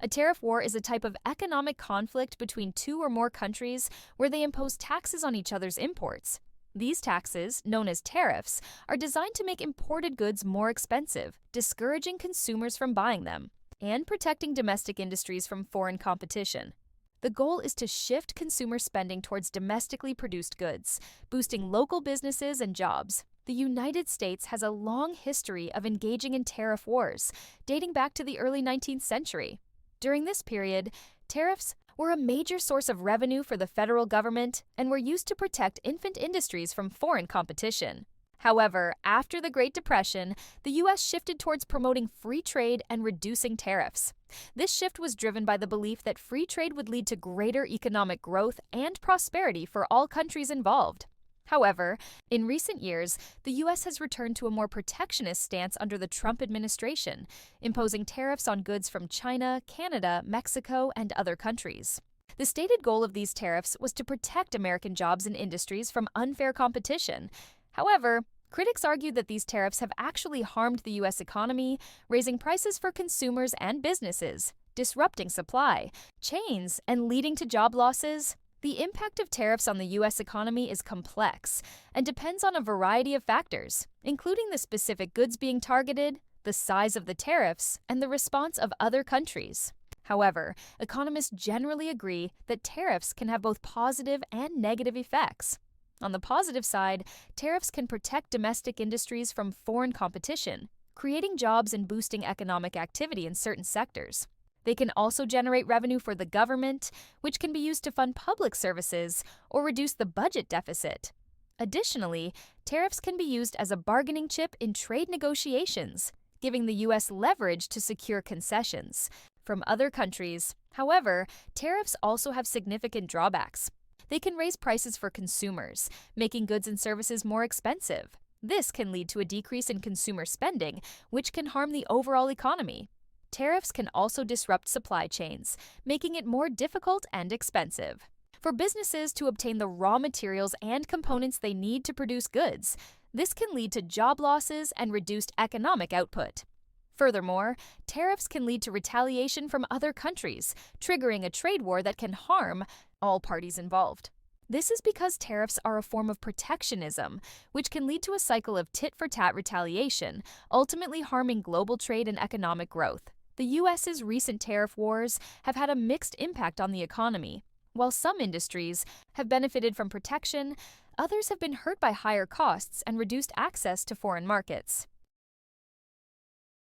A tariff war is a type of economic conflict between two or more countries where they impose taxes on each other's imports. These taxes, known as tariffs, are designed to make imported goods more expensive, discouraging consumers from buying them, and protecting domestic industries from foreign competition. The goal is to shift consumer spending towards domestically produced goods, boosting local businesses and jobs. The United States has a long history of engaging in tariff wars, dating back to the early 19th century. During this period, tariffs were a major source of revenue for the federal government and were used to protect infant industries from foreign competition. However, after the Great Depression, the U.S. shifted towards promoting free trade and reducing tariffs. This shift was driven by the belief that free trade would lead to greater economic growth and prosperity for all countries involved. However, in recent years, the U.S. has returned to a more protectionist stance under the Trump administration, imposing tariffs on goods from China, Canada, Mexico, and other countries. The stated goal of these tariffs was to protect American jobs and industries from unfair competition. However, critics argue that these tariffs have actually harmed the U.S. economy, raising prices for consumers and businesses, disrupting supply chains, and leading to job losses. The impact of tariffs on the U.S. economy is complex and depends on a variety of factors, including the specific goods being targeted, the size of the tariffs, and the response of other countries. However, economists generally agree that tariffs can have both positive and negative effects. On the positive side, tariffs can protect domestic industries from foreign competition, creating jobs and boosting economic activity in certain sectors. They can also generate revenue for the government, which can be used to fund public services or reduce the budget deficit. Additionally, tariffs can be used as a bargaining chip in trade negotiations, giving the U.S. leverage to secure concessions from other countries. However, tariffs also have significant drawbacks. They can raise prices for consumers, making goods and services more expensive. This can lead to a decrease in consumer spending, which can harm the overall economy. Tariffs can also disrupt supply chains, making it more difficult and expensive for businesses to obtain the raw materials and components they need to produce goods. This can lead to job losses and reduced economic output. Furthermore, tariffs can lead to retaliation from other countries, triggering a trade war that can harm all parties involved. This is because tariffs are a form of protectionism, which can lead to a cycle of tit-for-tat retaliation, ultimately harming global trade and economic growth. The U.S.'s recent tariff wars have had a mixed impact on the economy. While some industries have benefited from protection, others have been hurt by higher costs and reduced access to foreign markets.